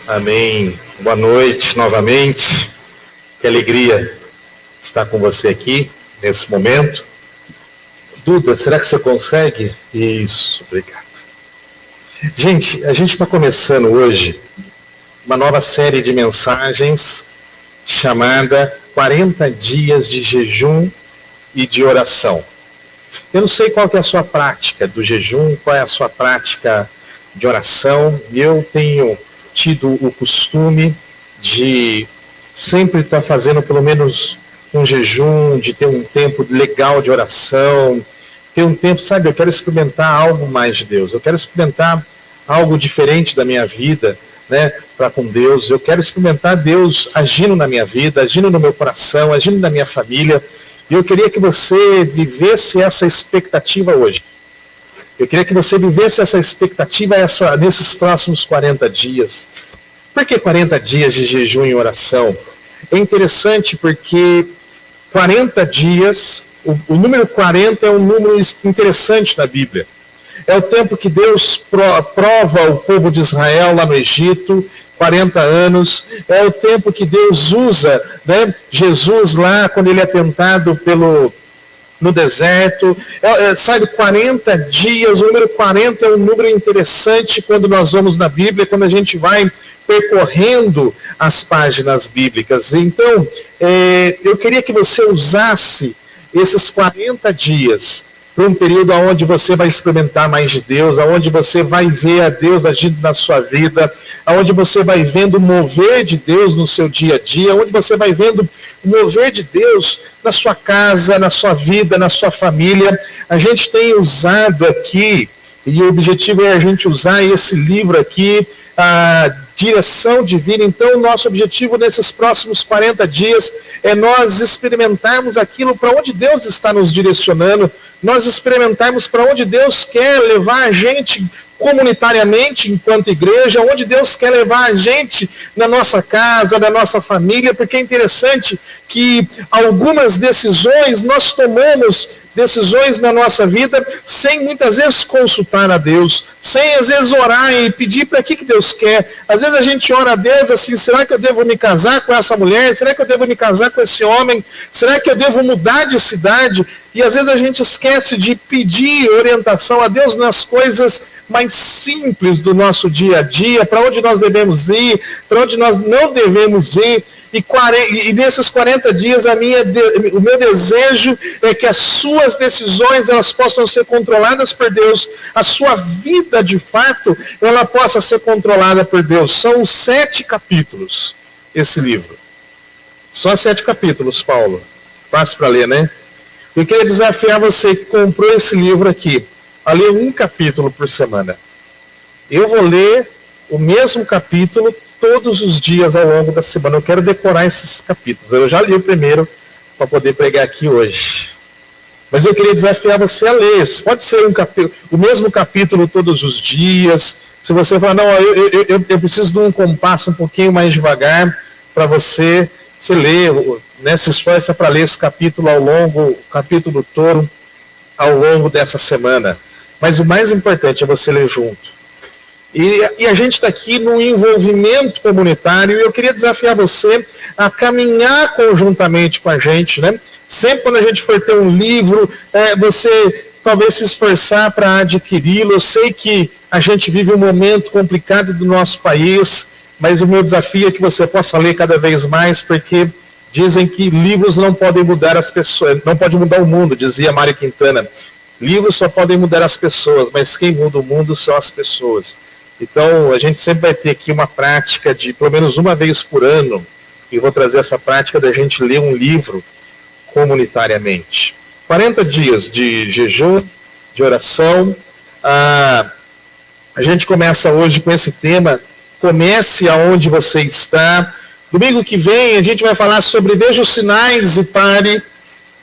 Amém. Boa noite novamente. Que alegria estar com você aqui nesse momento. Duda, será que você consegue? Isso, obrigado. Gente, a gente está começando hoje uma nova série de mensagens chamada 40 dias de jejum e de oração. Eu não sei qual que é a sua prática do jejum, qual é a sua prática de oração. Eu tenho tido o costume de sempre estar fazendo pelo menos um jejum, de ter um tempo legal de oração, ter um tempo, sabe, eu quero experimentar algo mais de Deus, eu quero experimentar algo diferente da minha vida, né, para com Deus, eu quero experimentar Deus agindo na minha vida, agindo no meu coração, agindo na minha família, e eu queria que você vivesse essa expectativa hoje. Eu queria que você vivesse essa expectativa nesses próximos 40 dias. Por que 40 dias de jejum e oração? É interessante porque 40 dias, o número 40 é um número interessante na Bíblia. É o tempo que Deus prova o povo de Israel lá no Egito, 40 anos. É o tempo que Deus usa, né, Jesus lá, quando ele é tentado no deserto, sabe, 40 dias, o número 40 é um número interessante quando nós vamos na Bíblia, quando a gente vai percorrendo as páginas bíblicas. Então, eu queria que você usasse esses 40 dias para um período onde você vai experimentar mais de Deus, onde você vai ver a Deus agindo na sua vida, onde você vai vendo o mover de Deus no seu dia a dia, onde você vai vendo o mover de Deus na sua casa, na sua vida, na sua família. A gente tem usado aqui, e o objetivo é a gente usar esse livro aqui, a direção divina. Então, o nosso objetivo nesses próximos 40 dias é nós experimentarmos aquilo para onde Deus está nos direcionando, nós experimentarmos para onde Deus quer levar a gente comunitariamente, enquanto igreja, onde Deus quer levar a gente na nossa casa, na nossa família, porque é interessante que algumas decisões nós tomamos, decisões na nossa vida, sem muitas vezes consultar a Deus, sem às vezes orar e pedir para que Deus quer. Às vezes a gente ora a Deus assim, será que eu devo me casar com essa mulher? Será que eu devo me casar com esse homem? Será que eu devo mudar de cidade? E às vezes a gente esquece de pedir orientação a Deus nas coisas mais simples do nosso dia a dia, para onde nós devemos ir, para onde nós não devemos ir. E nesses 40 dias o meu desejo é que as suas decisões elas possam ser controladas por Deus, a sua vida de fato ela possa ser controlada por Deus. São 7 capítulos esse livro, só 7 capítulos, Paulo, fácil para ler, né? Eu queria desafiar você que comprou esse livro aqui a ler um capítulo por semana. Eu vou ler o mesmo capítulo todos os dias ao longo da semana. Eu quero decorar esses capítulos. Eu já li o primeiro para poder pregar aqui hoje. Mas eu queria desafiar você a ler. Pode ser o mesmo capítulo todos os dias. Se você falar, não, eu preciso de um compasso um pouquinho mais devagar para você ler, né, se esforça para ler esse capítulo o capítulo todo ao longo dessa semana. Mas o mais importante é você ler junto. E a gente está aqui no envolvimento comunitário, e eu queria desafiar você a caminhar conjuntamente com a gente, né? Sempre quando a gente for ter um livro, você talvez se esforçar para adquiri-lo. Eu sei que a gente vive um momento complicado do nosso país, mas o meu desafio é que você possa ler cada vez mais, porque dizem que livros não podem mudar as pessoas, não pode mudar o mundo, dizia Mário Quintana. Livros só podem mudar as pessoas, mas quem muda o mundo são as pessoas. Então, a gente sempre vai ter aqui uma prática de, pelo menos uma vez por ano, e vou trazer essa prática da gente ler um livro comunitariamente. 40 dias de jejum, de oração. A gente começa hoje com esse tema, comece aonde você está. Domingo que vem, a gente vai falar sobre veja os sinais e pare.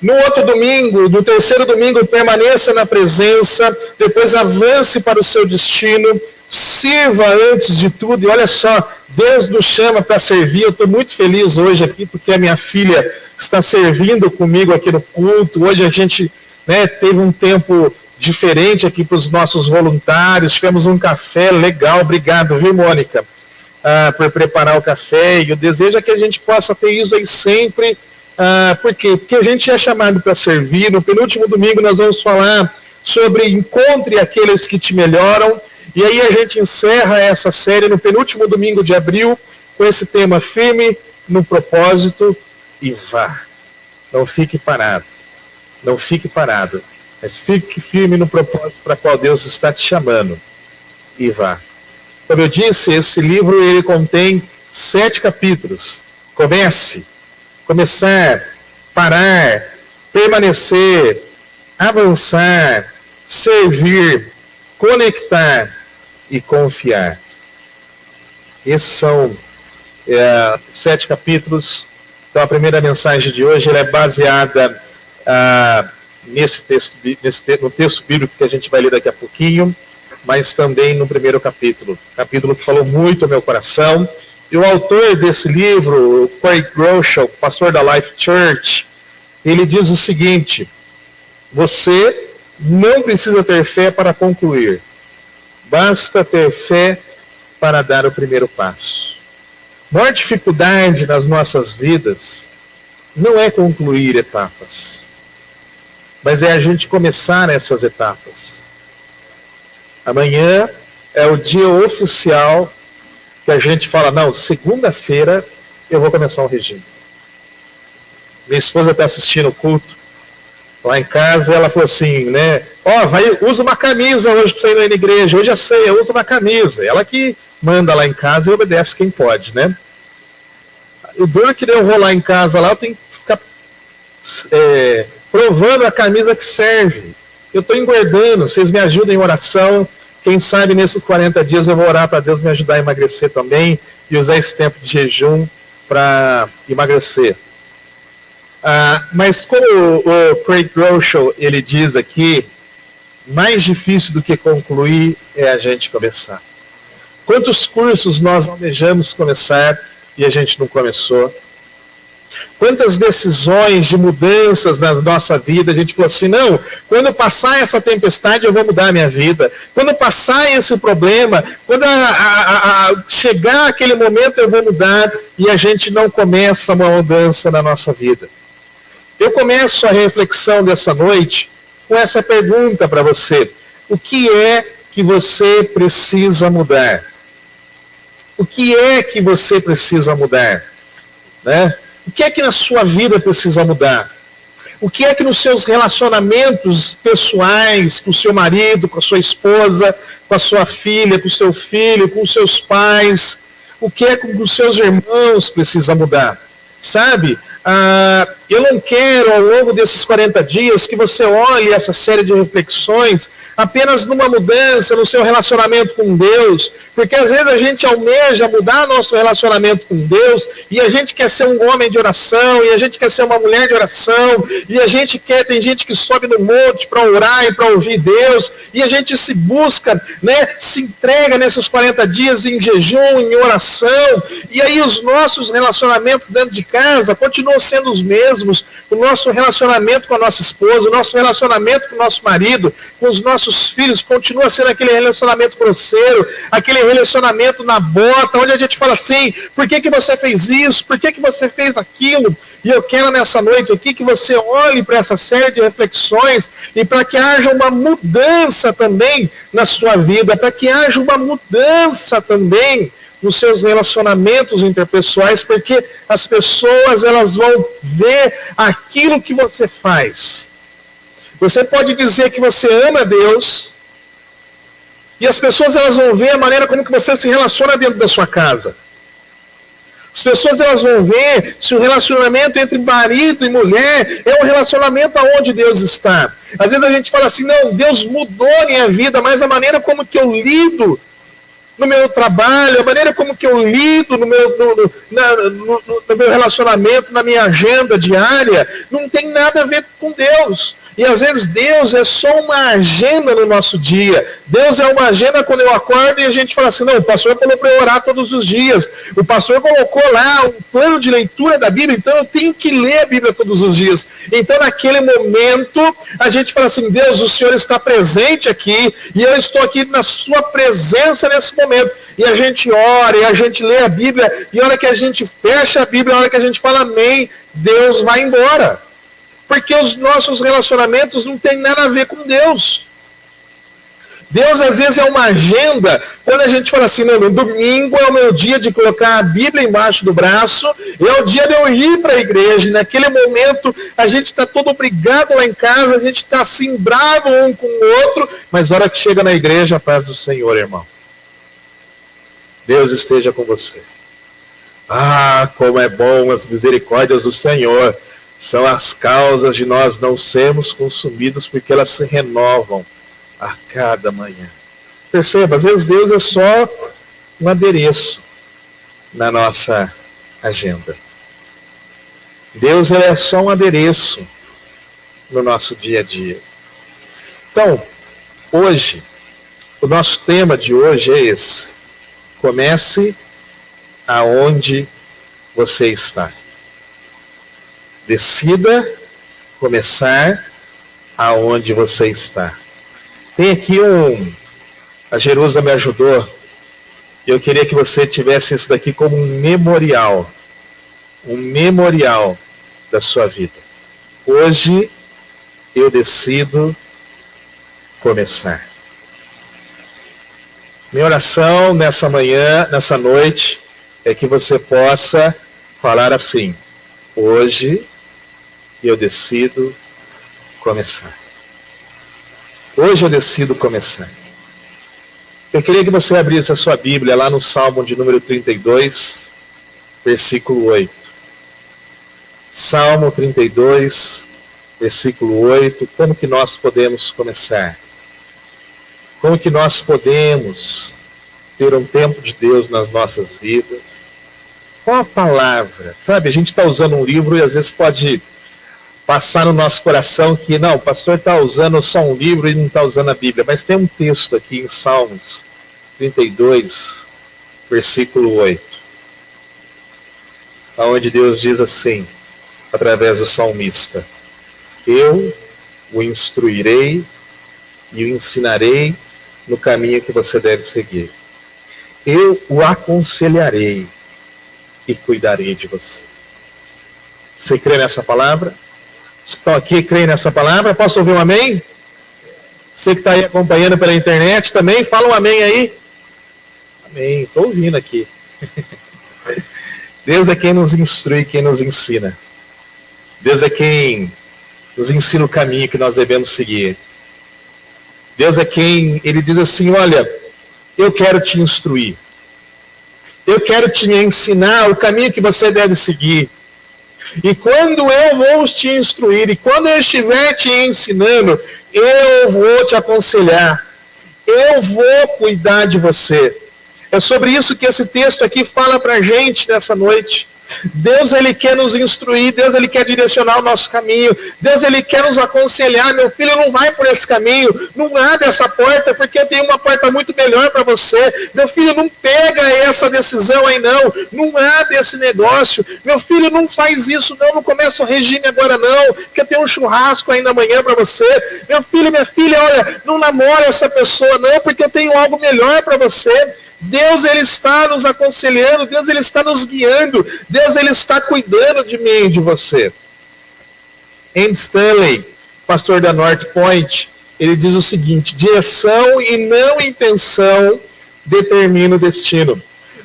No outro domingo, no terceiro domingo, permaneça na presença, depois avance para o seu destino. Sirva antes de tudo, e olha só, Deus nos chama para servir. Eu estou muito feliz hoje aqui, porque a minha filha está servindo comigo aqui no culto. Hoje a gente, né, teve um tempo diferente aqui para os nossos voluntários, tivemos um café legal, obrigado, viu, Mônica? por preparar o café, e o desejo é que a gente possa ter isso aí sempre. Por quê? Porque a gente é chamado para servir. No penúltimo domingo nós vamos falar sobre encontre aqueles que te melhoram, e aí a gente encerra essa série no penúltimo domingo de abril com esse tema: firme no propósito e vá. Não fique parado, não fique parado, mas fique firme no propósito para qual Deus está te chamando e vá. Como eu disse, esse livro ele contém 7 capítulos. Começar, parar, permanecer, avançar, servir, conectar e confiar. Esses são 7 capítulos. Então a primeira mensagem de hoje ela é baseada no texto bíblico que a gente vai ler daqui a pouquinho, mas também no primeiro capítulo que falou muito ao meu coração. E o autor desse livro, o Craig Groeschel, pastor da Life Church, ele diz o seguinte: você não precisa ter fé para concluir, basta ter fé para dar o primeiro passo. A maior dificuldade nas nossas vidas não é concluir etapas, mas é a gente começar essas etapas. Amanhã é o dia oficial que a gente fala: não, segunda-feira eu vou começar um regime. Minha esposa está assistindo o culto lá em casa, ela falou assim, né? Usa uma camisa hoje para você ir na igreja, hoje é ceia, usa uma camisa. Ela que manda lá em casa e obedece quem pode, né? O duro que eu vou lá em casa, lá eu tenho que ficar provando a camisa que serve. Eu estou engordando, vocês me ajudem em oração. Quem sabe nesses 40 dias eu vou orar para Deus me ajudar a emagrecer também e usar esse tempo de jejum para emagrecer. Mas como o Craig Groeschel ele diz aqui, mais difícil do que concluir é a gente começar. Quantos cursos nós almejamos começar e a gente não começou? Quantas decisões de mudanças na nossa vida, a gente falou assim, não, quando passar essa tempestade eu vou mudar a minha vida. Quando passar esse problema, quando chegar aquele momento eu vou mudar, e a gente não começa uma mudança na nossa vida. Eu começo a reflexão dessa noite com essa pergunta para você: o que é que você precisa mudar? O que é que você precisa mudar? Né? O que é que na sua vida precisa mudar? O que é que nos seus relacionamentos pessoais, com o seu marido, com a sua esposa, com a sua filha, com o seu filho, com os seus pais, o que é que com os seus irmãos precisa mudar? Sabe? Eu não quero, ao longo desses 40 dias, que você olhe essa série de reflexões apenas numa mudança no seu relacionamento com Deus, porque às vezes a gente almeja mudar nosso relacionamento com Deus, e a gente quer ser um homem de oração, e a gente quer ser uma mulher de oração, e a gente tem gente que sobe no monte para orar e para ouvir Deus, e a gente se busca, né, se entrega nesses 40 dias em jejum, em oração, e aí os nossos relacionamentos dentro de casa continuam sendo os mesmos. O nosso relacionamento com a nossa esposa, o nosso relacionamento com o nosso marido, com os nossos filhos, continua sendo aquele relacionamento grosseiro, aquele relacionamento na bota, onde a gente fala assim, por que você fez isso? Por que você fez aquilo? E eu quero nessa noite aqui que você olhe para essa série de reflexões e para que haja uma mudança também na sua vida, para que haja uma mudança também nos seus relacionamentos interpessoais, porque as pessoas elas vão ver aquilo que você faz. Você pode dizer que você ama Deus, e as pessoas elas vão ver a maneira como que você se relaciona dentro da sua casa. As pessoas elas vão ver se o relacionamento entre marido e mulher é um relacionamento aonde Deus está. Às vezes a gente fala assim, não, Deus mudou a minha vida, mas a maneira como que eu lido no meu trabalho, a maneira como que eu lido no meu relacionamento, na minha agenda diária, não tem nada a ver com Deus. E às vezes Deus é só uma agenda no nosso dia. Deus é uma agenda quando eu acordo e a gente fala assim, não, o pastor falou para eu orar todos os dias. O pastor colocou lá um plano de leitura da Bíblia, então eu tenho que ler a Bíblia todos os dias. Então naquele momento a gente fala assim, Deus, o Senhor está presente aqui e eu estou aqui na sua presença nesse momento. e a gente ora, e a gente lê a Bíblia, e a hora que a gente fecha a Bíblia, a hora que a gente fala amém, Deus vai embora. Porque os nossos relacionamentos não têm nada a ver com Deus. Deus, às vezes, é uma agenda, quando a gente fala assim, não, no domingo é o meu dia de colocar a Bíblia embaixo do braço, é o dia de eu ir para a igreja, e naquele momento a gente está todo brigado lá em casa, a gente está assim, bravo um com o outro, mas a hora que chega na igreja, a paz do Senhor, irmão. Deus esteja com você. Ah, como é bom as misericórdias do Senhor, são as causas de nós não sermos consumidos, porque elas se renovam a cada manhã. Perceba, às vezes Deus é só um adereço na nossa agenda. Deus é só um adereço no nosso dia a dia. Então, hoje, o nosso tema de hoje é esse. Comece aonde você está. Decida começar aonde você está. Tem aqui a Jerusa me ajudou, eu queria que você tivesse isso daqui como um memorial da sua vida. Hoje eu decido começar. Minha oração nessa manhã, nessa noite, é que você possa falar assim: hoje eu decido começar. Hoje eu decido começar. Eu queria que você abrisse a sua Bíblia lá no Salmo de número 32, versículo 8. Salmo 32, versículo 8. Como que nós podemos começar? Como que nós podemos ter um tempo de Deus nas nossas vidas? Qual a palavra? Sabe, a gente está usando um livro e às vezes pode passar no nosso coração que, não, o pastor está usando só um livro e não está usando a Bíblia. Mas tem um texto aqui em Salmos 32, versículo 8, onde Deus diz assim, através do salmista: eu o instruirei e o ensinarei no caminho que você deve seguir. Eu o aconselharei e cuidarei de você. Você crê nessa palavra? Estão aqui, creem nessa palavra? Posso ouvir um amém? Você que está aí acompanhando pela internet também, fala um amém aí. Amém, estou ouvindo aqui. Deus é quem nos instrui, quem nos ensina. Deus é quem nos ensina o caminho que nós devemos seguir. Deus é quem, Ele diz assim, olha, eu quero te instruir. Eu quero te ensinar o caminho que você deve seguir. E quando eu vou te instruir, e quando eu estiver te ensinando, eu vou te aconselhar, eu vou cuidar de você. É sobre isso que esse texto aqui fala para a gente nessa noite. Deus, Ele quer nos instruir, Deus, Ele quer direcionar o nosso caminho, Deus, Ele quer nos aconselhar. Meu filho, não vai por esse caminho, não abre essa porta, porque eu tenho uma porta muito melhor para você. Meu filho, não pega essa decisão aí não abre esse negócio. Meu filho, não faz isso não começa o regime agora não, porque eu tenho um churrasco ainda amanhã para você. Meu filho, minha filha, olha, não namora essa pessoa não, porque eu tenho algo melhor para você. Deus, Ele está nos aconselhando, Deus, Ele está nos guiando, Deus, Ele está cuidando de mim e de você. Andy Stanley, pastor da North Point, ele diz o seguinte: direção e não intenção determina o destino.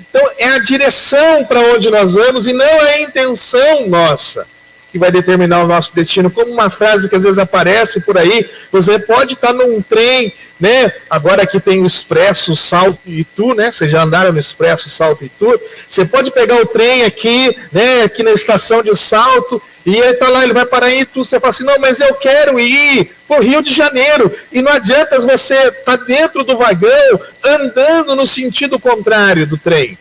Então, é a direção para onde nós vamos e não é a intenção nossa que vai determinar o nosso destino. Como uma frase que às vezes aparece por aí, você pode estar num trem, né? Agora aqui tem o Expresso Salto Itu, né? Vocês já andaram no Expresso Salto Itu? Você pode pegar o trem aqui, né? Aqui na estação de Salto, e ele está lá, ele vai parar em Itu. Você fala assim, não, mas eu quero ir para o Rio de Janeiro. E não adianta você estar dentro do vagão, andando no sentido contrário do trem.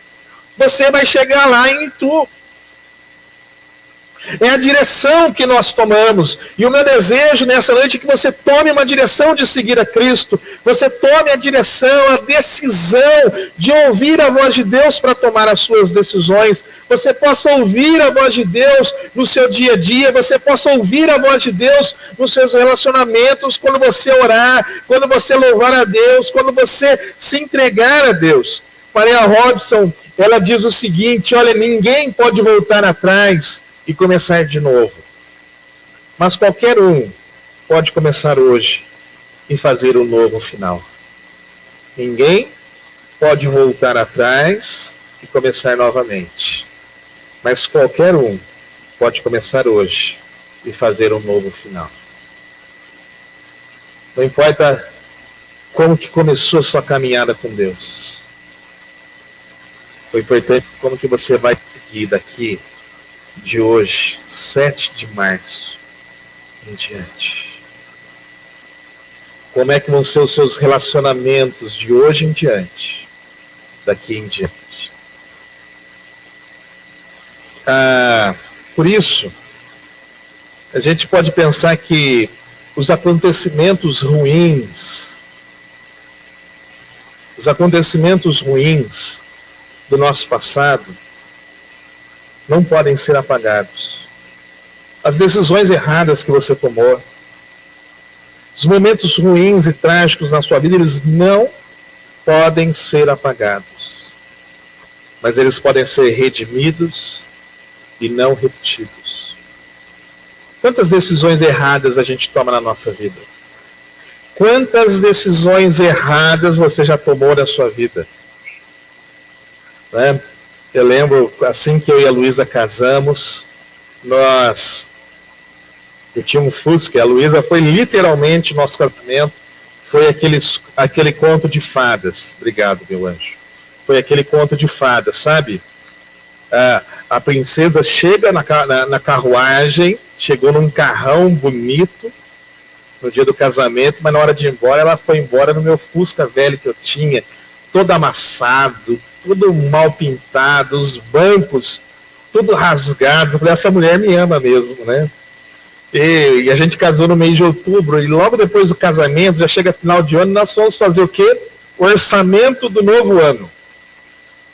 Você vai chegar lá em Itu. É a direção que nós tomamos. E o meu desejo nessa noite é que você tome uma direção de seguir a Cristo. Você tome a direção, a decisão de ouvir a voz de Deus para tomar as suas decisões. Você possa ouvir a voz de Deus no seu dia a dia. Você possa ouvir a voz de Deus nos seus relacionamentos, quando você orar, quando você louvar a Deus, quando você se entregar a Deus. Maria Robson, ela diz o seguinte: olha, ninguém pode voltar atrás e começar de novo. Mas qualquer um pode começar hoje e fazer um novo final. Ninguém pode voltar atrás e começar novamente. Mas qualquer um pode começar hoje e fazer um novo final. Não importa como que começou a sua caminhada com Deus. O importante é como que você vai seguir daqui de hoje, 7 de março, em diante. Como é que vão ser os seus relacionamentos de hoje em diante, daqui em diante. Por isso, a gente pode pensar que os acontecimentos ruins do nosso passado não podem ser apagados. As decisões erradas que você tomou, os momentos ruins e trágicos na sua vida, eles não podem ser apagados. Mas eles podem ser redimidos e não repetidos. Quantas decisões erradas a gente toma na nossa vida? Quantas decisões erradas você já tomou na sua vida? Né? Eu lembro, assim que eu e a Luísa casamos, eu tinha um Fusca, a Luísa foi literalmente nosso casamento, foi aquele conto de fadas. Obrigado, meu anjo. Foi aquele conto de fadas, sabe? A princesa chega na carruagem, chegou num carrão bonito, no dia do casamento, mas na hora de ir embora, ela foi embora no meu Fusca velho que eu tinha, todo amassado, tudo mal pintado, os bancos, tudo rasgado. Eu falei, essa mulher me ama mesmo, né? E a gente casou no mês de outubro, e logo depois do casamento, já chega final de ano, nós fomos fazer o quê? O orçamento do novo ano.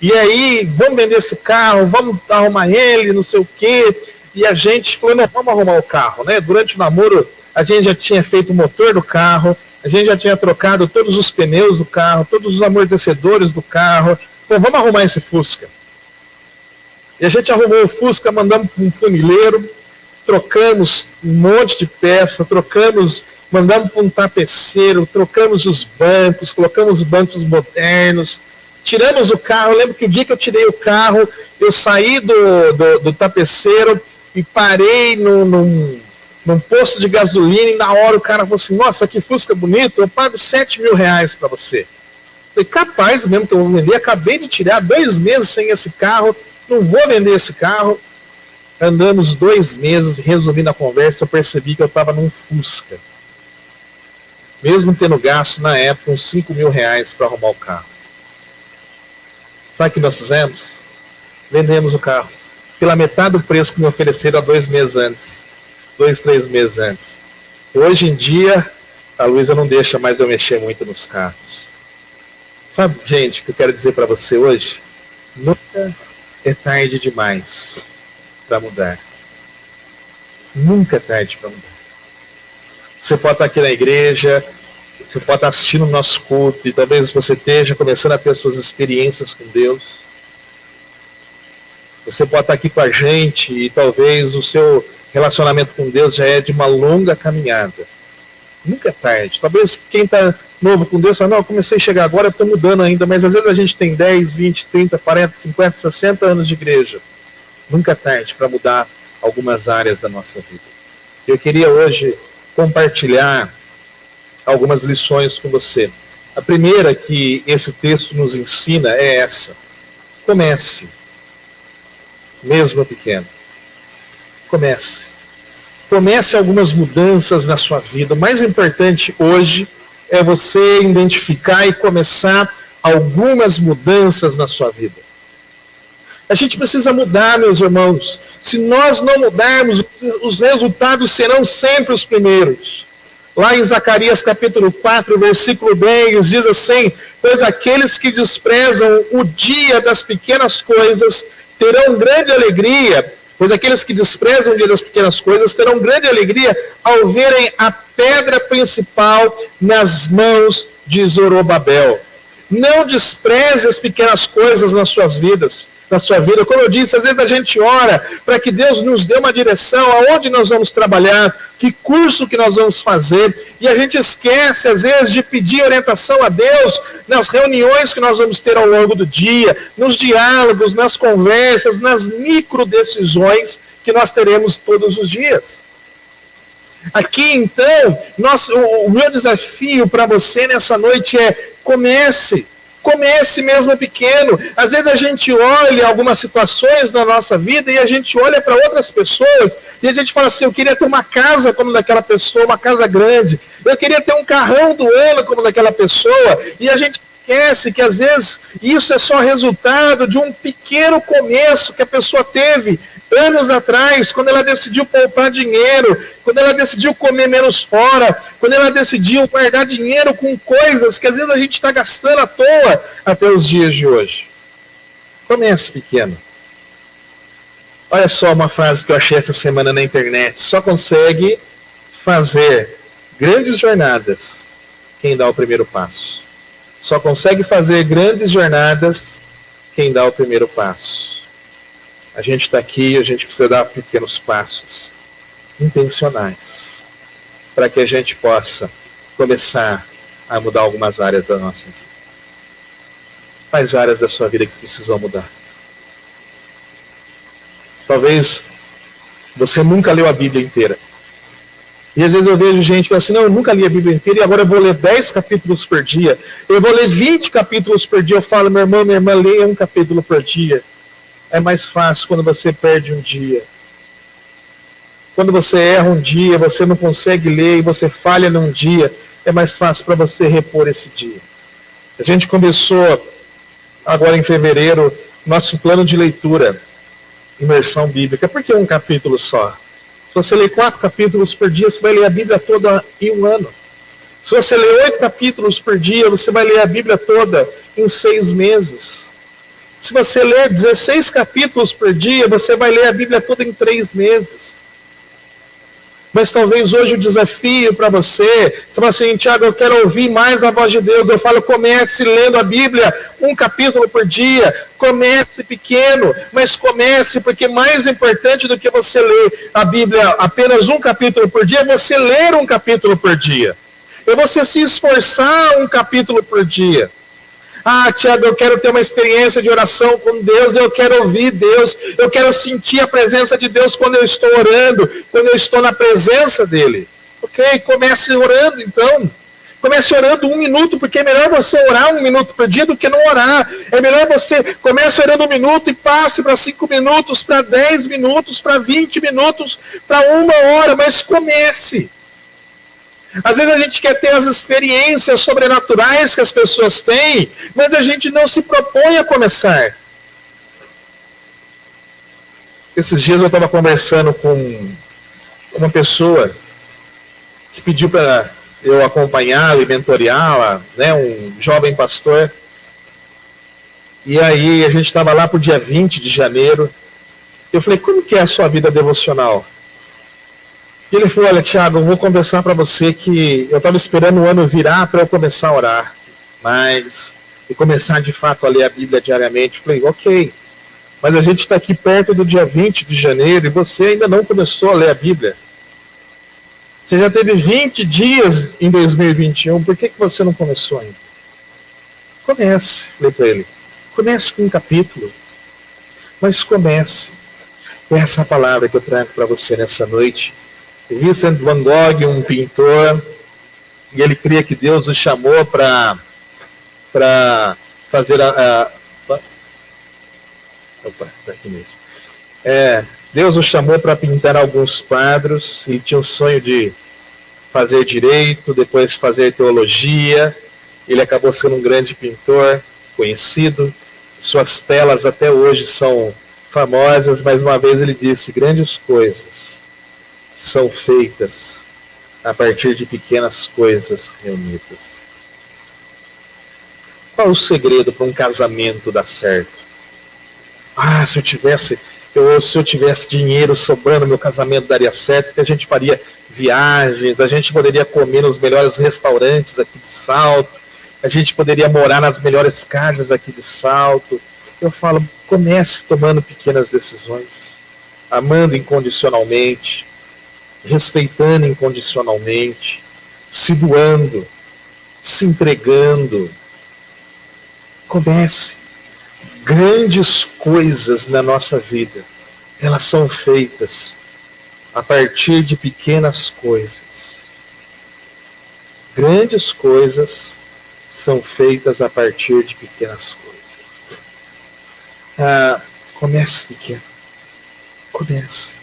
E aí, vamos vender esse carro, vamos arrumar ele, não sei o quê. E a gente falou, não, vamos arrumar o carro, né? Durante o namoro, a gente já tinha feito o motor do carro, a gente já tinha trocado todos os pneus do carro, todos os amortecedores do carro. Então, vamos arrumar esse Fusca. E a gente arrumou o Fusca, mandamos para um funileiro, trocamos um monte de peça, mandamos para um tapeceiro, trocamos os bancos, colocamos os bancos modernos, tiramos o carro. Eu lembro que o dia que eu tirei o carro, eu saí do tapeceiro e parei num posto de gasolina, e na hora o cara falou assim, nossa, que Fusca bonito, eu pago 7 mil reais para você. Falei, capaz mesmo que eu vou vender, acabei de tirar 2 meses sem esse carro, não vou vender esse carro. Andamos 2 meses, resumindo a conversa, eu percebi que eu estava num Fusca. Mesmo tendo gasto, na época, uns 5 mil reais para arrumar o carro. Sabe o que nós fizemos? Vendemos o carro. Pela metade do preço que me ofereceram há 2 meses antes. 2, 3 meses antes. Hoje em dia, a Luísa não deixa mais eu mexer muito nos carros. Sabe, gente, o que eu quero dizer para você hoje? Nunca é tarde demais para mudar. Nunca é tarde para mudar. Você pode estar aqui na igreja, você pode estar assistindo o nosso culto, e talvez você esteja começando a ter suas experiências com Deus. Você pode estar aqui com a gente e talvez o seu relacionamento com Deus já é de uma longa caminhada. Nunca é tarde. Talvez quem está novo com Deus fala, não, eu comecei a chegar agora, eu estou mudando ainda, mas às vezes a gente tem 10, 20, 30, 40, 50, 60 anos de igreja. Nunca é tarde para mudar algumas áreas da nossa vida. Eu queria hoje compartilhar algumas lições com você. A primeira que esse texto nos ensina é essa. Comece, mesmo pequeno. Comece. Comece algumas mudanças na sua vida. O mais importante hoje é você identificar e começar algumas mudanças na sua vida. A gente precisa mudar, meus irmãos. Se nós não mudarmos, os resultados serão sempre os primeiros. Lá em Zacarias capítulo 4, versículo 10, diz assim, pois aqueles que desprezam o dia das pequenas coisas terão grande alegria, pois aqueles que desprezam o dia das pequenas coisas terão grande alegria ao verem a pedra principal nas mãos de Zorobabel. Não despreze as pequenas coisas nas suas vidas, na sua vida. Como eu disse, às vezes a gente ora para que Deus nos dê uma direção, aonde nós vamos trabalhar, que curso que nós vamos fazer, e a gente esquece, às vezes, de pedir orientação a Deus nas reuniões que nós vamos ter ao longo do dia, nos diálogos, nas conversas, nas micro decisões que nós teremos todos os dias. Aqui, então, o meu desafio para você nessa noite é: comece mesmo pequeno. Às vezes a gente olha algumas situações na nossa vida e a gente olha para outras pessoas e a gente fala assim: eu queria ter uma casa como daquela pessoa, uma casa grande. Eu queria ter um carrão do ano como daquela pessoa. E a gente esquece que às vezes isso é só resultado de um pequeno começo que a pessoa teve anos atrás, quando ela decidiu poupar dinheiro, quando ela decidiu comer menos fora, quando ela decidiu guardar dinheiro com coisas que às vezes a gente está gastando à toa até os dias de hoje. Comece pequeno. Olha só uma frase que eu achei essa semana na internet: só consegue fazer grandes jornadas quem dá o primeiro passo. Só consegue fazer grandes jornadas quem dá o primeiro passo. A gente está aqui, a gente precisa dar pequenos passos intencionais para que a gente possa começar a mudar algumas áreas da nossa vida. Quais áreas da sua vida que precisam mudar? Talvez você nunca leu a Bíblia inteira. E às vezes eu vejo gente que fala assim: não, eu nunca li a Bíblia inteira e agora eu vou ler 10 capítulos por dia. Eu vou ler 20 capítulos por dia. Eu falo: meu irmão, minha irmã, leia um capítulo por dia. É mais fácil quando você perde um dia. Quando você erra um dia, você não consegue ler e você falha num dia, é mais fácil para você repor esse dia. A gente começou agora em fevereiro nosso plano de leitura, imersão bíblica. Por que um capítulo só? Se você ler 4 capítulos por dia, você vai ler a Bíblia toda em um ano. Se você ler 8 capítulos por dia, você vai ler a Bíblia toda em 6 meses. Se você ler 16 capítulos por dia, você vai ler a Bíblia toda em 3 meses. Mas talvez hoje o desafio para você fala assim: Tiago, eu quero ouvir mais a voz de Deus. Eu falo: comece lendo a Bíblia 1 capítulo por dia. Comece pequeno, mas comece, porque mais importante do que você ler a Bíblia apenas 1 capítulo por dia é você ler 1 capítulo por dia. É você se esforçar 1 capítulo por dia. Ah, Tiago, eu quero ter uma experiência de oração com Deus, eu quero ouvir Deus, eu quero sentir a presença de Deus quando eu estou orando, quando eu estou na presença dEle. Ok, comece orando então. Comece orando 1 minuto, porque é melhor você orar 1 minuto por dia do que não orar. É melhor você comece orando 1 minuto e passe para 5 minutos, para 10 minutos, para 20 minutos, para 1 hora, mas comece. Às vezes a gente quer ter as experiências sobrenaturais que as pessoas têm, mas a gente não se propõe a começar. Esses dias eu estava conversando com uma pessoa que pediu para eu acompanhá-la e mentoreá-la, né, um jovem pastor. E aí a gente estava lá para o dia 20 de janeiro. Eu falei: como que é a sua vida devocional? E ele falou: olha, Tiago, eu vou conversar para você que eu estava esperando o ano virar para eu começar a orar, e começar de fato a ler a Bíblia diariamente. Eu falei: ok, mas a gente está aqui perto do dia 20 de janeiro e você ainda não começou a ler a Bíblia. Você já teve 20 dias em 2021, por que você não começou ainda? Comece, falei para ele. Comece com 1 capítulo, mas comece. Essa é a palavra que eu trago para você nessa noite. Vincent van Gogh, um pintor, e ele cria que Deus o chamou para fazer Opa, está aqui mesmo. Deus o chamou para pintar alguns quadros. Ele tinha o sonho de fazer direito, depois fazer teologia. Ele acabou sendo um grande pintor, conhecido. Suas telas até hoje são famosas, mas uma vez ele disse: grandes coisas são feitas a partir de pequenas coisas reunidas. Qual o segredo para um casamento dar certo? Ah, se eu tivesse dinheiro sobrando, meu casamento daria certo, porque a gente faria viagens, a gente poderia comer nos melhores restaurantes aqui de Salto, a gente poderia morar nas melhores casas aqui de Salto. Eu falo, comece tomando pequenas decisões, amando incondicionalmente, respeitando incondicionalmente, se doando, se entregando. Comece. Grandes coisas na nossa vida, elas são feitas a partir de pequenas coisas. Grandes coisas são feitas a partir de pequenas coisas. Comece pequeno. Comece.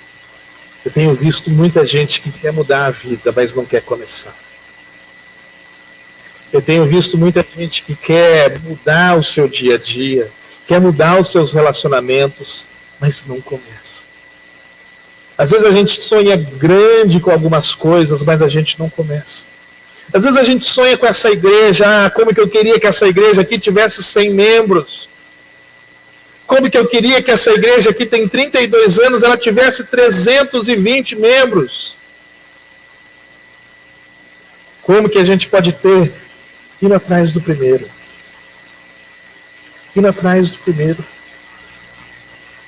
Eu tenho visto muita gente que quer mudar a vida, mas não quer começar. Eu tenho visto muita gente que quer mudar o seu dia a dia, quer mudar os seus relacionamentos, mas não começa. Às vezes a gente sonha grande com algumas coisas, mas a gente não começa. Às vezes a gente sonha com essa igreja, como que eu queria que essa igreja aqui tivesse 100 membros. Como que eu queria que essa igreja aqui tem 32 anos, ela tivesse 320 membros. Como que a gente pode ter? Indo atrás do primeiro. Indo atrás do primeiro.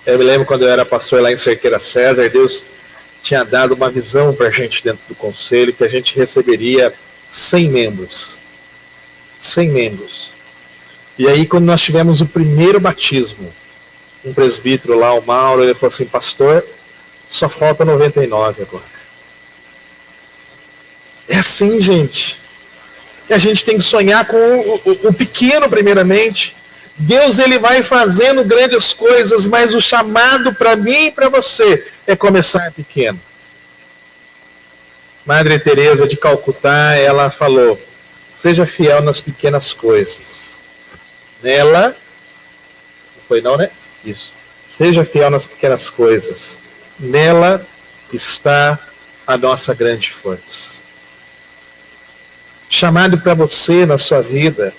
Eu me lembro quando eu era pastor lá em Cerqueira César, Deus tinha dado uma visão para a gente dentro do conselho, que a gente receberia 100 membros. 100 membros. E aí, quando nós tivemos o primeiro batismo, um presbítero lá, o Mauro, ele falou assim, pastor, só falta 99 agora. É assim, gente. E a gente tem que sonhar com o pequeno primeiramente. Deus, ele vai fazendo grandes coisas, mas o chamado para mim e para você é começar pequeno. Madre Teresa de Calcutá, ela falou, seja fiel nas pequenas coisas. Nela, não foi não, né? Isso. Seja fiel nas pequenas coisas. Nela está a nossa grande força. Chamado para você na sua vida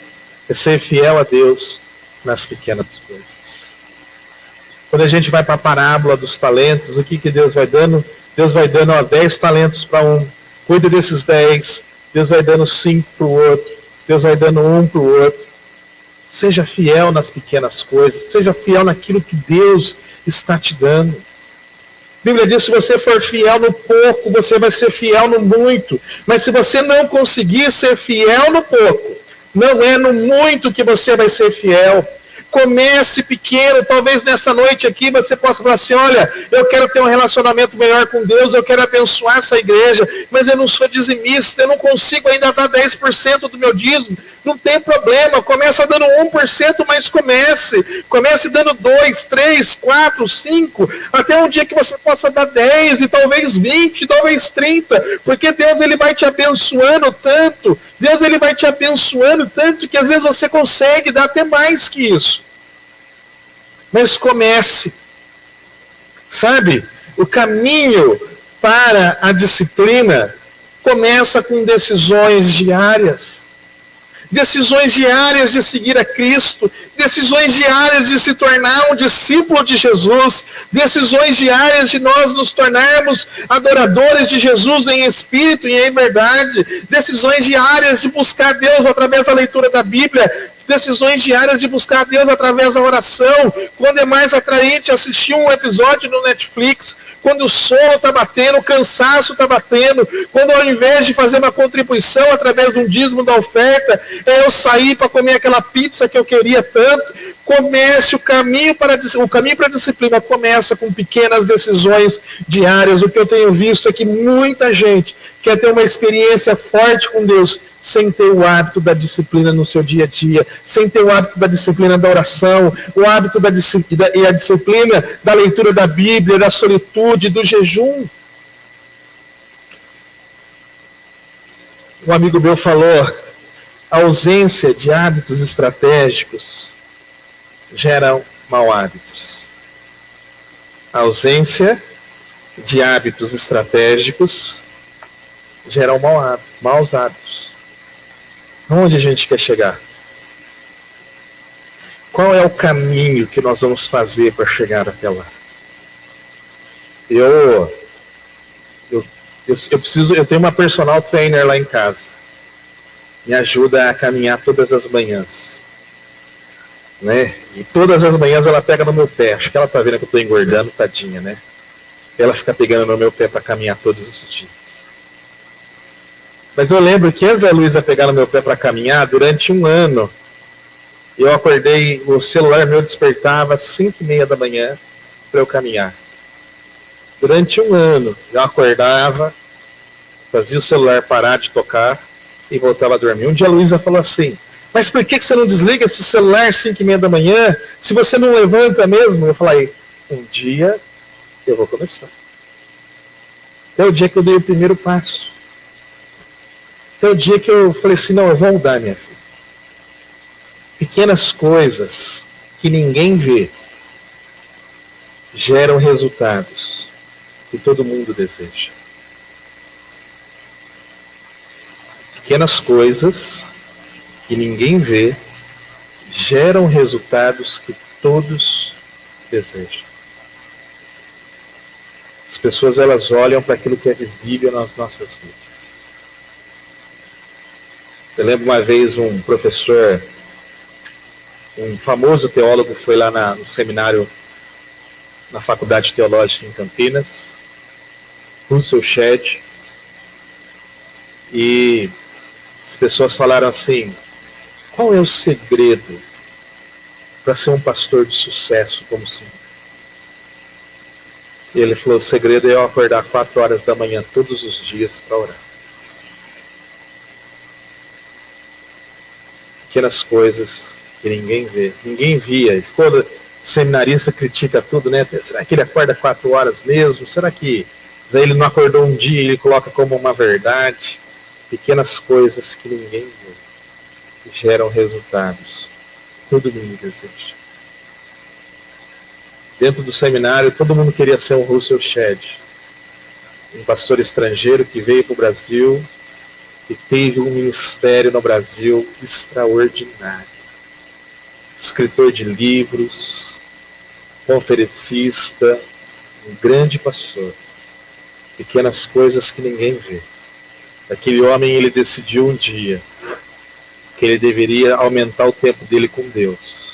é ser fiel a Deus nas pequenas coisas. Quando a gente vai para a parábola dos talentos, o que Deus vai dando? Deus vai dando 10 talentos para um. Cuida desses 10. Deus vai dando 5 para o outro. Deus vai dando 1 para o outro. Seja fiel nas pequenas coisas. Seja fiel naquilo que Deus está te dando. A Bíblia diz, se você for fiel no pouco, você vai ser fiel no muito. Mas se você não conseguir ser fiel no pouco, não é no muito que você vai ser fiel. Comece pequeno, talvez nessa noite aqui você possa falar assim, olha, eu quero ter um relacionamento melhor com Deus, eu quero abençoar essa igreja, mas eu não sou dizimista, eu não consigo ainda dar 10% do meu dízimo. Não tem problema, começa dando 1%, mas comece dando 2, 3, 4, 5, até um dia que você possa dar 10, e talvez 20, talvez 30, porque Deus, ele vai te abençoando tanto, Deus, ele vai te abençoando tanto, que às vezes você consegue dar até mais que isso. Mas comece, sabe, o caminho para a disciplina começa com decisões diárias. Decisões diárias de seguir a Cristo, decisões diárias de se tornar um discípulo de Jesus, decisões diárias de nós nos tornarmos adoradores de Jesus em espírito e em verdade, decisões diárias de buscar Deus através da leitura da Bíblia, decisões diárias de buscar Deus através da oração. Quando é mais atraente assistir um episódio no Netflix, quando o sono está batendo, o cansaço está batendo, quando ao invés de fazer uma contribuição através de um dízimo da oferta, eu sair para comer aquela pizza que eu queria tanto. Comece o caminho para a disciplina começa com pequenas decisões diárias. O que eu tenho visto é que muita gente quer ter uma experiência forte com Deus sem ter o hábito da disciplina no seu dia a dia, sem ter o hábito da disciplina da oração, o hábito e a disciplina da leitura da Bíblia, da solitude, do jejum. Um amigo meu falou, a ausência de hábitos estratégicos geram mau hábitos. A ausência de hábitos estratégicos geram maus hábitos. Onde a gente quer chegar? Qual é o caminho que nós vamos fazer para chegar até lá? Eu tenho uma personal trainer lá em casa. me ajuda a caminhar todas as manhãs, né? E todas as manhãs ela pega no meu pé. Acho que ela tá vendo que eu tô engordando, tadinha, né? Ela fica pegando no meu pé para caminhar todos os dias. Mas eu lembro que antes da Luísa pegar no meu pé para caminhar, durante um ano, eu acordei, o celular meu despertava às 5h30 da manhã para eu caminhar. Durante um ano, eu acordava, fazia o celular parar de tocar e voltava a dormir. Um dia a Luísa falou assim: mas por que você não desliga esse celular às 5h30 da manhã, se você não levanta mesmo? Eu falei: um dia eu vou começar. Até o dia que eu dei o primeiro passo. Até o dia que eu falei assim: não, eu vou mudar, minha filha. Pequenas coisas que ninguém vê geram resultados que todo mundo deseja. Pequenas coisas que ninguém vê geram resultados que todos desejam. As pessoas, elas olham para aquilo que é visível nas nossas vidas. Eu lembro uma vez um professor, um famoso teólogo, foi lá no seminário, na Faculdade Teológica em Campinas, Russell Shedd, e as pessoas falaram assim: qual é o segredo para ser um pastor de sucesso como o senhor? E ele falou: o segredo é eu acordar 4 horas da manhã todos os dias para orar. Pequenas coisas que ninguém vê. Ninguém via. E quando o seminarista critica tudo, né? Será que ele acorda 4 horas mesmo? Será que ele não acordou um dia e ele coloca como uma verdade? Pequenas coisas que ninguém vê, que geram resultados. Todo mundo deseja. Dentro do seminário, todo mundo queria ser um Russell Shedd, um pastor estrangeiro que veio para o Brasil e teve um ministério no Brasil extraordinário. Escritor de livros, conferencista, um grande pastor. Pequenas coisas que ninguém vê. Aquele homem, ele decidiu um dia que ele deveria aumentar o tempo dele com Deus.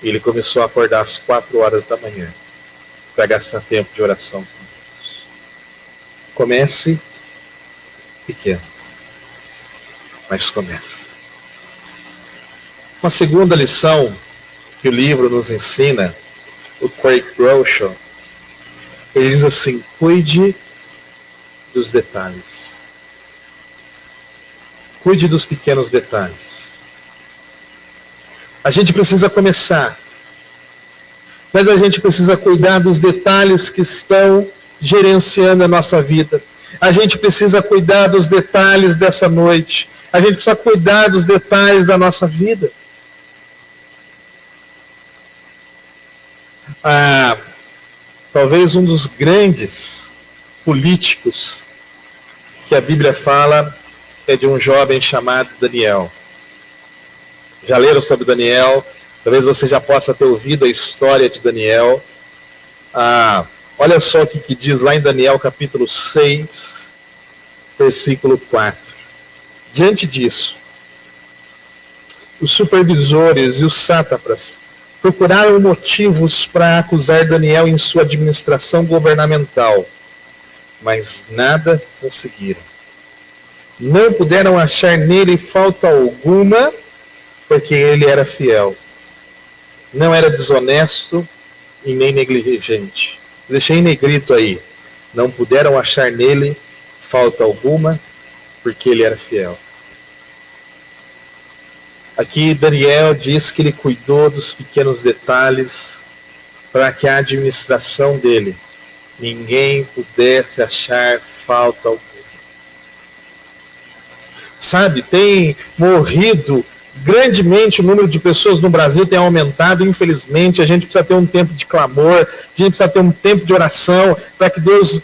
Ele começou a acordar às 4 horas da manhã para gastar tempo de oração com Deus. Comece pequeno, mas comece. Uma segunda lição que o livro nos ensina, o Craig Groeschel, ele diz assim: cuide dos detalhes. Cuide dos pequenos detalhes. A gente precisa começar, mas a gente precisa cuidar dos detalhes que estão gerenciando a nossa vida. A gente precisa cuidar dos detalhes dessa noite. A gente precisa cuidar dos detalhes da nossa vida. Talvez um dos grandes políticos que a Bíblia fala é de um jovem chamado Daniel. Já leram sobre Daniel? Talvez você já possa ter ouvido a história de Daniel. Olha só o que diz lá em Daniel capítulo 6, versículo 4. Diante disso, os supervisores e os sátrapas procuraram motivos para acusar Daniel em sua administração governamental, mas nada conseguiram. Não puderam achar nele falta alguma, porque ele era fiel. Não era desonesto e nem negligente. Deixei em negrito aí. Não puderam achar nele falta alguma, porque ele era fiel. Aqui Daniel diz que ele cuidou dos pequenos detalhes para que a administração dele ninguém pudesse achar falta alguma. Sabe, tem morrido grandemente, o número de pessoas no Brasil tem aumentado, infelizmente. A gente precisa ter um tempo de clamor, a gente precisa ter um tempo de oração para que Deus,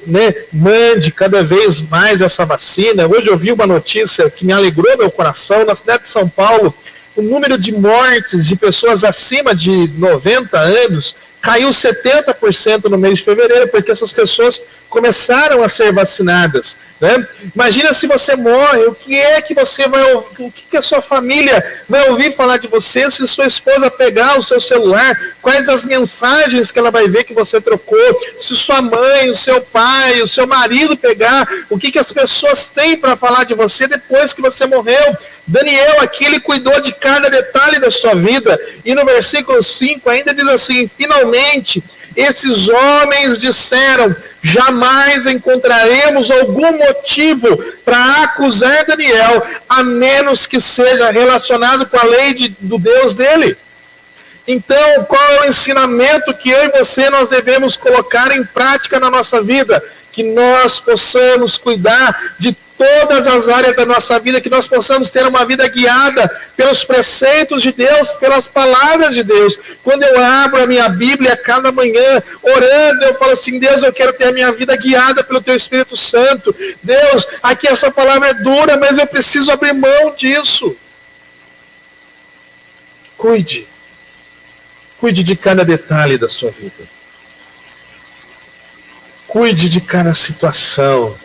mande cada vez mais essa vacina. Hoje eu vi uma notícia que me alegrou meu coração. Na cidade de São Paulo, o número de mortes de pessoas acima de 90 anos caiu 70% no mês de fevereiro, porque essas pessoas começaram a ser vacinadas, né? Imagina se você morre, o que é que você vai ouvir, o que a sua família vai ouvir falar de você se sua esposa pegar o seu celular, quais as mensagens que ela vai ver que você trocou, se sua mãe, o seu pai, o seu marido pegar, o que as pessoas têm para falar de você depois que você morreu. Daniel aqui, ele cuidou de cada detalhe da sua vida, e no versículo 5 ainda diz assim: finalmente, esses homens disseram, jamais encontraremos algum motivo para acusar Daniel, a menos que seja relacionado com a lei do Deus dele. Então, qual é o ensinamento que eu e você nós devemos colocar em prática na nossa vida? Que nós possamos cuidar de todas as áreas da nossa vida, que nós possamos ter uma vida guiada pelos preceitos de Deus, pelas palavras de Deus. Quando eu abro a minha Bíblia cada manhã, orando, eu falo assim: Deus, eu quero ter a minha vida guiada pelo Teu Espírito Santo. Deus, aqui essa palavra é dura, mas eu preciso abrir mão disso. Cuide de cada detalhe da sua vida. Cuide de cada situação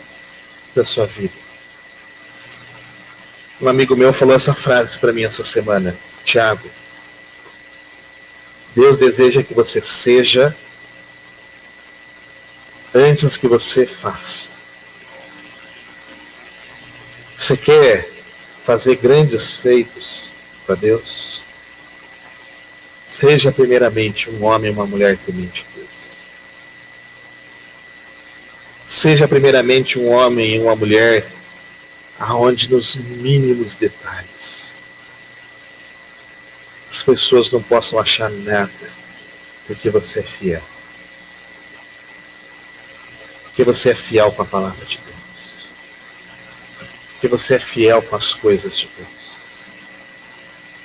da sua vida. Um amigo meu falou essa frase para mim essa semana: Tiago, Deus deseja que você seja antes que você faça. Você quer fazer grandes feitos para Deus? Seja primeiramente um homem e uma mulher temente a Deus. Seja primeiramente um homem e uma mulher aonde nos mínimos detalhes as pessoas não possam achar nada, porque você é fiel. Porque você é fiel com a palavra de Deus. Porque você é fiel com as coisas de Deus.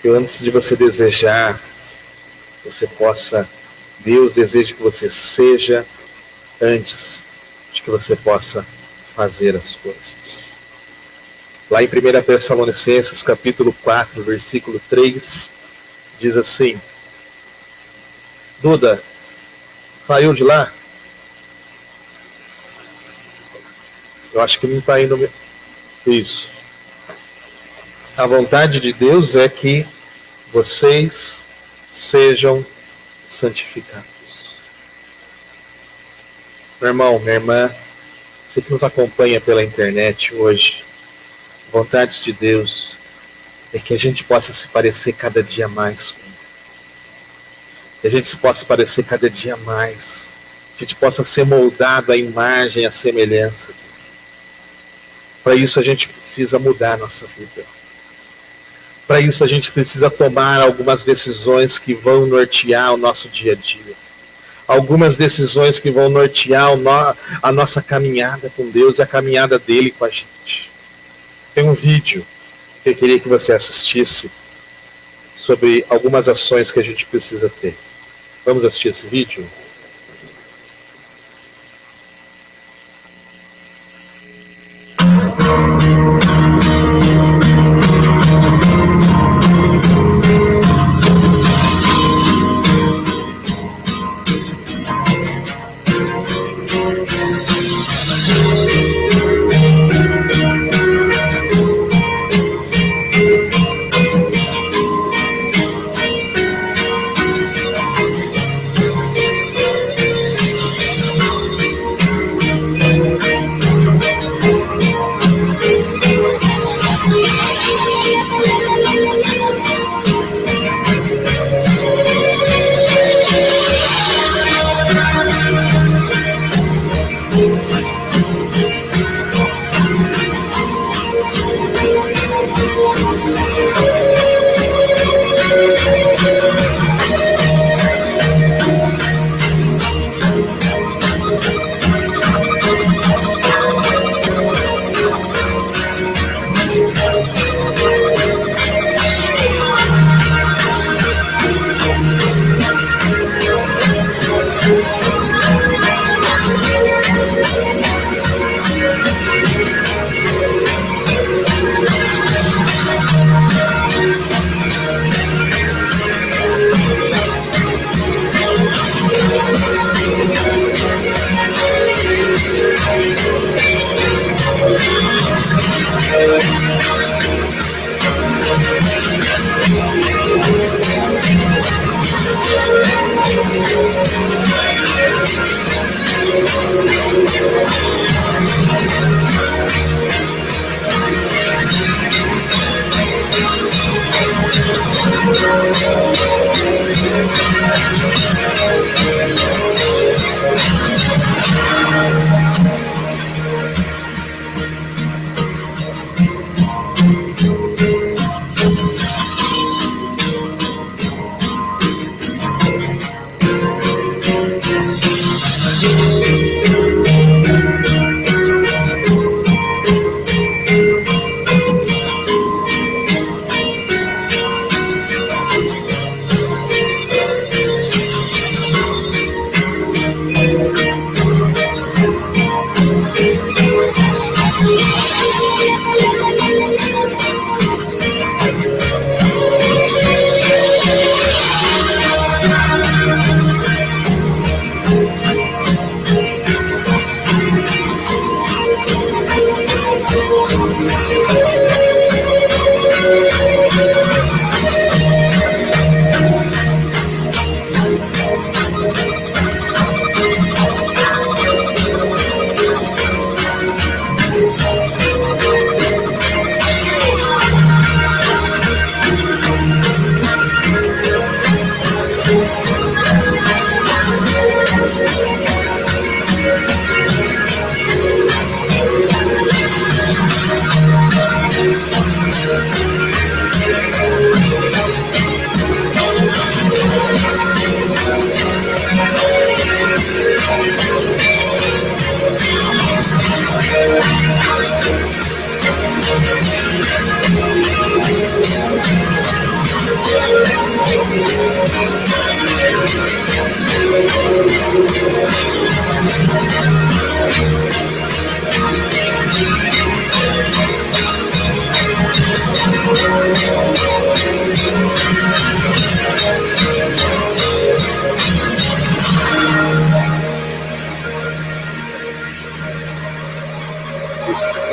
Que antes de você desejar, você possa, Deus deseja que você seja antes de que você possa fazer as coisas. Lá em 1 Tessalonicenses, capítulo 4, versículo 3, diz assim: Duda, saiu de lá? Eu acho que não está indo. Isso. A vontade de Deus é que vocês sejam santificados. Meu irmão, minha irmã, você que nos acompanha pela internet hoje, a vontade de Deus é que a gente possa se parecer cada dia mais com Ele. Que a gente se possa parecer cada dia mais. Que a gente possa ser moldado à imagem, à semelhança dele. Para isso a gente precisa mudar a nossa vida. Para isso a gente precisa tomar algumas decisões que vão nortear o nosso dia a dia. Algumas decisões que vão nortear a nossa caminhada com Deus e a caminhada dele com a gente. Tem um vídeo que eu queria que você assistisse sobre algumas ações que a gente precisa ter. Vamos assistir esse vídeo?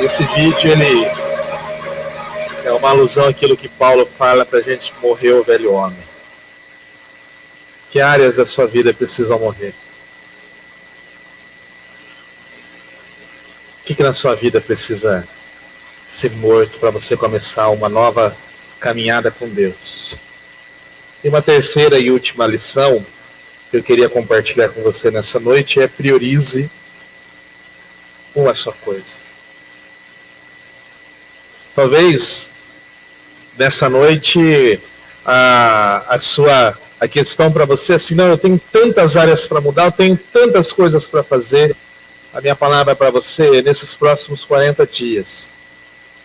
Esse vídeo, ele é uma alusão àquilo que Paulo fala para a gente morrer o velho homem. Que áreas da sua vida precisam morrer? O que na sua vida precisa ser morto para você começar uma nova caminhada com Deus? E uma terceira e última lição que eu queria compartilhar com você nessa noite é: priorize uma só coisa. Talvez nessa noite a questão para você é assim: não, eu tenho tantas áreas para mudar, eu tenho tantas coisas para fazer. A minha palavra para você é: nesses próximos 40 dias,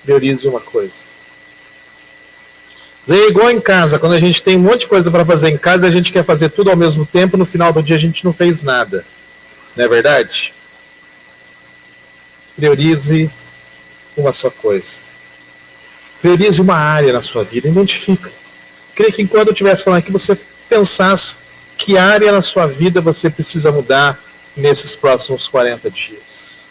priorize uma coisa. É igual em casa, quando a gente tem um monte de coisa para fazer em casa, a gente quer fazer tudo ao mesmo tempo, no final do dia a gente não fez nada. Não é verdade? Priorize uma só coisa. Priorize uma área na sua vida, identifica. Queria que enquanto eu estivesse falando aqui, você pensasse que área na sua vida você precisa mudar nesses próximos 40 dias.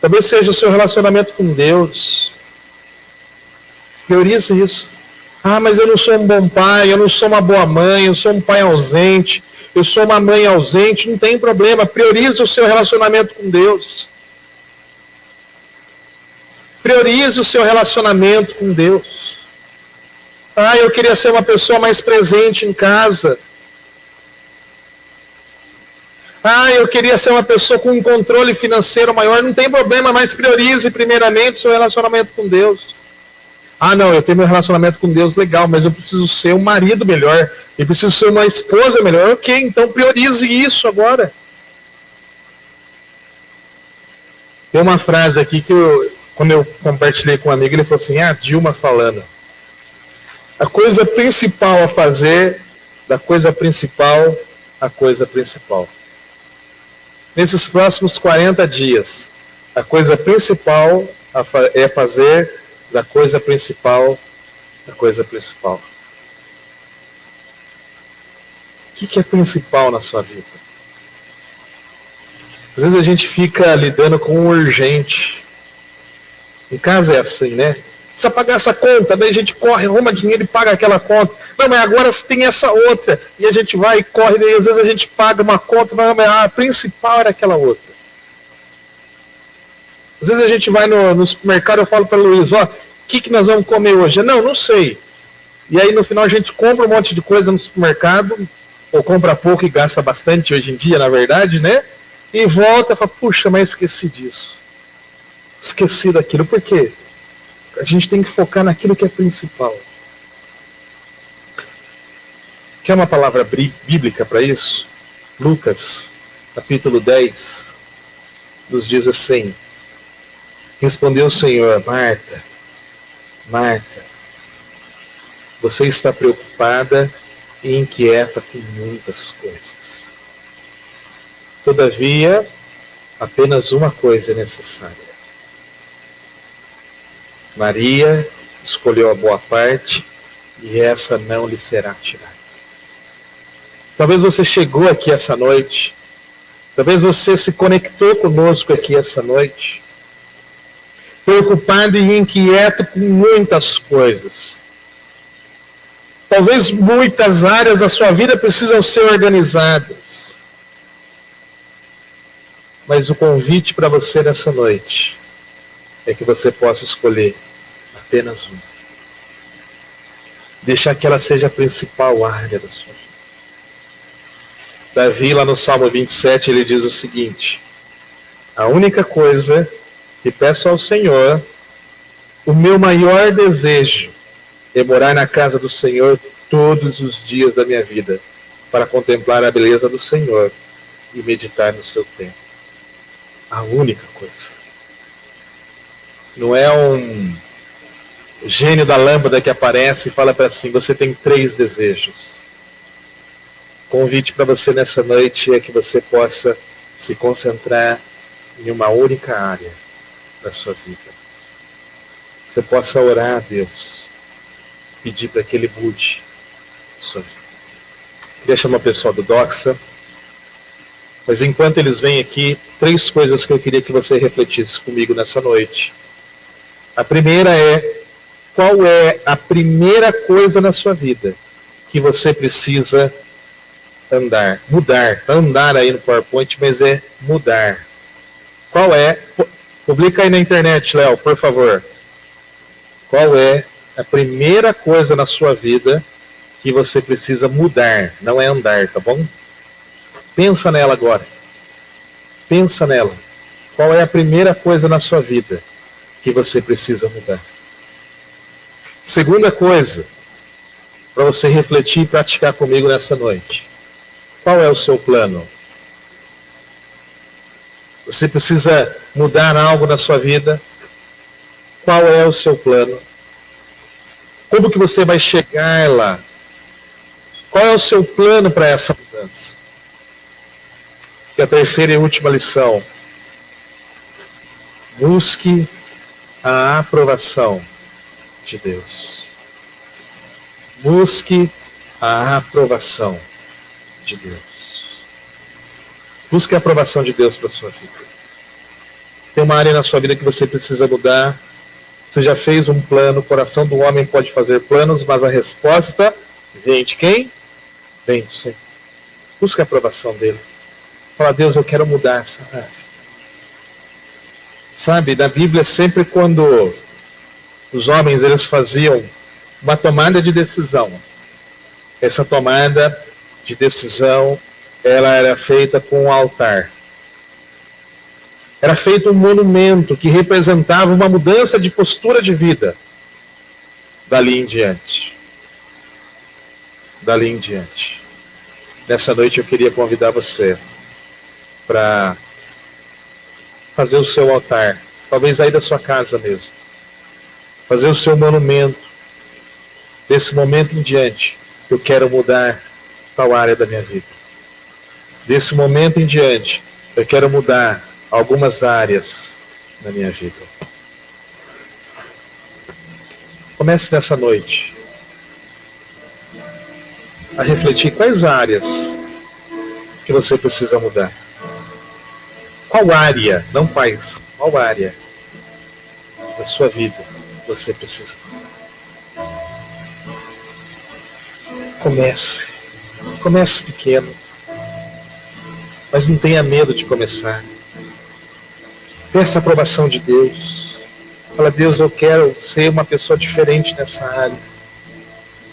Talvez seja o seu relacionamento com Deus. Priorize isso. Ah, mas eu não sou um bom pai, eu não sou uma boa mãe, eu sou um pai ausente, eu sou uma mãe ausente. Não tem problema, priorize o seu relacionamento com Deus. Priorize o seu relacionamento com Deus. Ah, eu queria ser uma pessoa mais presente em casa. Ah, eu queria ser uma pessoa com um controle financeiro maior. Não tem problema, mas priorize primeiramente o seu relacionamento com Deus. Ah, não, eu tenho meu relacionamento com Deus legal, mas eu preciso ser um marido melhor. Eu preciso ser uma esposa melhor. Ok, então priorize isso agora. Tem uma frase aqui que quando eu compartilhei com um amigo, ele falou assim: a Dilma falando. A coisa principal a fazer, da coisa principal, a coisa principal. Nesses próximos 40 dias, a coisa principal é fazer da coisa principal, a coisa principal. O que é principal na sua vida? Às vezes a gente fica lidando com o urgente. Em casa é assim, né? Precisa pagar essa conta, daí a gente corre, arruma dinheiro e paga aquela conta. Não, mas agora tem essa outra. E a gente vai e corre, daí às vezes a gente paga uma conta, mas a principal era aquela outra. Às vezes a gente vai no supermercado, eu falo para o Luiz: ó, o que nós vamos comer hoje? Não sei. E aí no final a gente compra um monte de coisa no supermercado, ou compra pouco e gasta bastante hoje em dia, na verdade, né? E volta e fala: puxa, mas esqueci disso. Esqueci daquilo. Por quê? A gente tem que focar naquilo que é principal. Quer uma palavra bíblica para isso? Lucas, capítulo 10, nos diz assim: respondeu o Senhor: Marta, Marta, você está preocupada e inquieta com muitas coisas. Todavia, apenas uma coisa é necessária. Maria escolheu a boa parte e essa não lhe será tirada. Talvez você chegou aqui essa noite, talvez você se conectou conosco aqui essa noite, preocupado e inquieto com muitas coisas. Talvez muitas áreas da sua vida precisam ser organizadas. Mas o convite para você nessa noite é que você possa escolher apenas uma. Deixar que ela seja a principal área da sua vida. Davi, lá no Salmo 27, ele diz o seguinte: a única coisa que peço ao Senhor, o meu maior desejo é morar na casa do Senhor todos os dias da minha vida, para contemplar a beleza do Senhor e meditar no seu templo. A única coisa. Não é O gênio da lâmpada que aparece e fala para assim: você tem 3 desejos. O convite para você nessa noite é que você possa se concentrar em uma única área da sua vida. Você possa orar a Deus, pedir para que Ele mude a sua vida. Queria chamar o pessoal do Doxa, mas enquanto eles vêm aqui, 3 coisas que eu queria que você refletisse comigo nessa noite. A primeira é: qual é a primeira coisa na sua vida que você precisa mudar? Andar aí no PowerPoint, mas é mudar. Qual é? Publica aí na internet, Léo, por favor. Qual é a primeira coisa na sua vida que você precisa mudar? Não é andar, tá bom? Pensa nela agora. Pensa nela. Qual é a primeira coisa na sua vida que você precisa mudar? Segunda coisa, para você refletir e praticar comigo nessa noite. Qual é o seu plano? Você precisa mudar algo na sua vida? Qual é o seu plano? Como que você vai chegar lá? Qual é o seu plano para essa mudança? E a terceira e última lição: busque a aprovação de Deus. Busque a aprovação de Deus. Busque a aprovação de Deus para a sua vida. Tem uma área na sua vida que você precisa mudar. Você já fez um plano. O coração do homem pode fazer planos, mas a resposta vem de quem? Vem do Senhor. Busque a aprovação dele. Fala: Deus, eu quero mudar essa área. Sabe, na Bíblia, sempre quando os homens eles faziam uma tomada de decisão, essa tomada de decisão ela era feita com um altar. Era feito um monumento que representava uma mudança de postura de vida. Dali em diante. Dali em diante. Nessa noite eu queria convidar você para fazer o seu altar. Talvez aí da sua casa mesmo. Fazer o seu monumento. Desse momento em diante, eu quero mudar tal área da minha vida. Desse momento em diante, eu quero mudar algumas áreas da minha vida. Comece nessa noite a refletir quais áreas que você precisa mudar. Qual área, não quais, qual área da sua vida você precisa mudar. Comece pequeno, mas não tenha medo de começar. Peça a aprovação de Deus. Fala: Deus, eu quero ser uma pessoa diferente nessa área.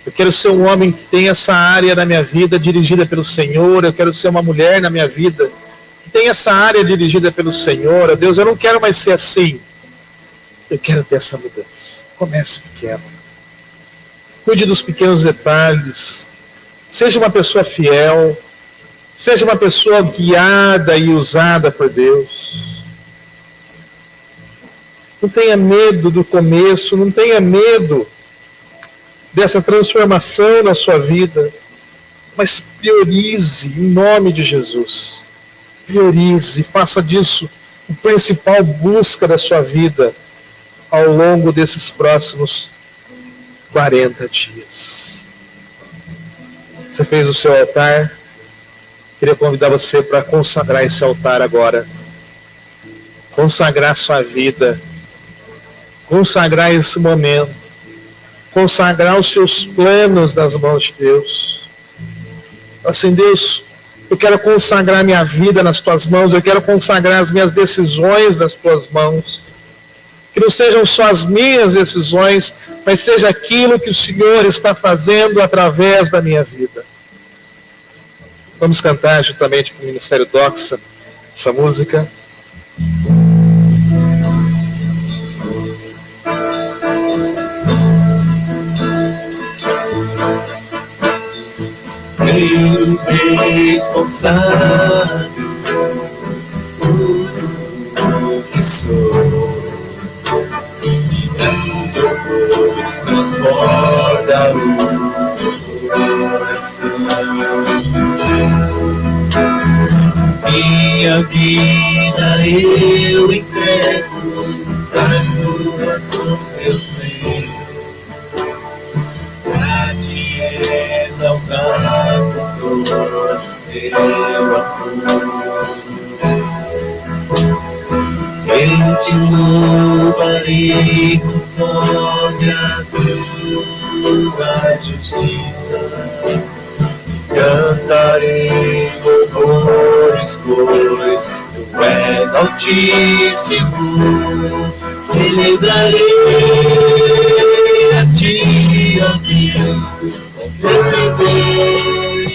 Eu quero ser um homem que tem essa área na minha vida dirigida pelo Senhor. Eu quero ser uma mulher na minha vida que tem essa área dirigida pelo Senhor. Deus, eu não quero mais ser assim. Eu quero ter essa mudança. Comece pequeno. Cuide dos pequenos detalhes. Seja uma pessoa fiel. Seja uma pessoa guiada e usada por Deus. Não tenha medo do começo, não tenha medo dessa transformação na sua vida, mas priorize em nome de Jesus. Priorize, faça disso o principal busca da sua vida ao longo desses próximos 40 dias. Você fez o seu altar? Queria convidar você para consagrar esse altar agora. Consagrar sua vida. Consagrar esse momento. Consagrar os seus planos nas mãos de Deus. Assim, Deus, eu quero consagrar minha vida nas tuas mãos. Eu quero consagrar as minhas decisões nas tuas mãos. Que não sejam só as minhas decisões, mas seja aquilo que o Senhor está fazendo através da minha vida. Vamos cantar juntamente com o Ministério Doxa essa música. Deus responsável por que sou, de tantos louvores transborda o coração. Minha vida eu entrego nas tuas mãos, meu Senhor, pra te exaltar com todo teu amor. Eu te louvarei conforme a tua justiça, cantarei louvores, pois tu és altíssimo. Celebrarei a ti, ó Deus, meu viver.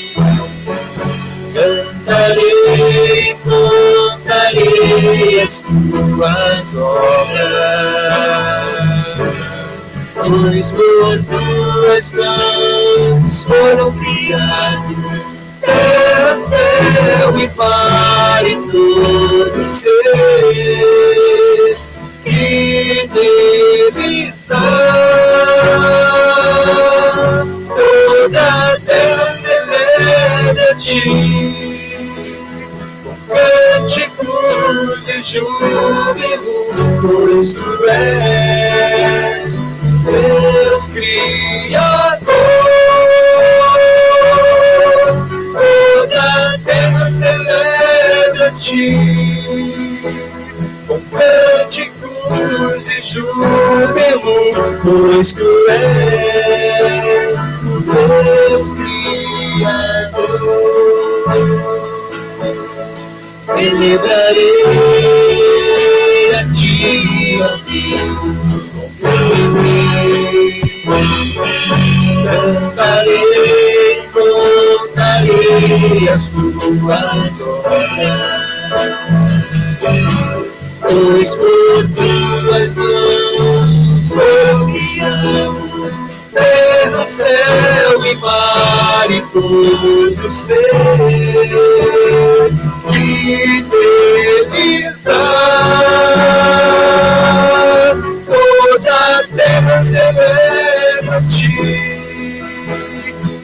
Cantarei, contarei as tuas obras, pois por tuas mãos foram criados terra, céu e mar e todo ser que nele está. Toda a terra celebra a ti, com cânticos de júbilo, pois tu és Deus Criador. Toda a terra celebra a ti, com cânticos de júbilo, pois tu és o Deus Criador. Celebrarei a ti, ó Deus, cantarei, contarei as tuas obras, pois por tuas mãos foram criados terra, céu e mar e todo ser que deles há. Toda a terra celebra a ti,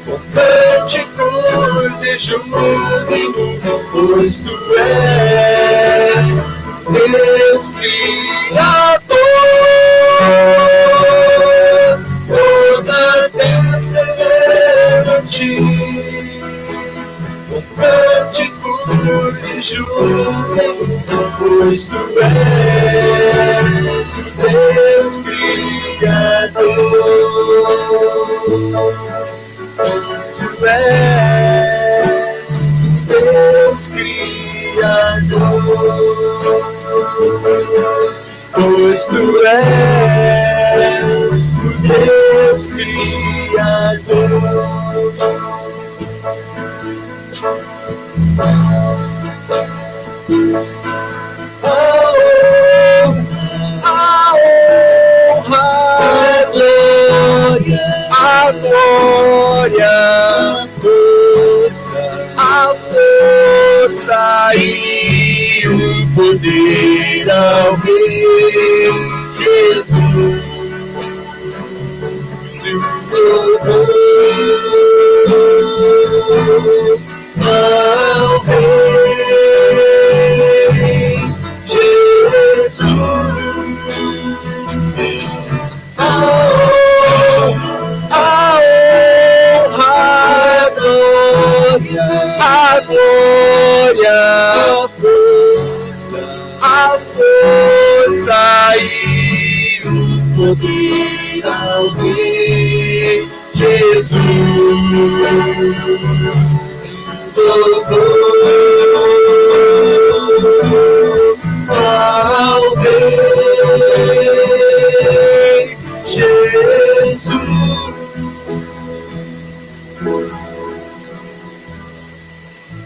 com cânticos de júbilo, pois tu és Deus Criador. Toda a terra celebra a ti, com cânticos de júbilo, pois tu és Deus Criador. Tu és Deus Criador, pois tu és Deus Criador. A glória, a força e o poder ao Rei Jesus. Ao Rei Jesus. A glória, a força e o poder ao Rei Jesus.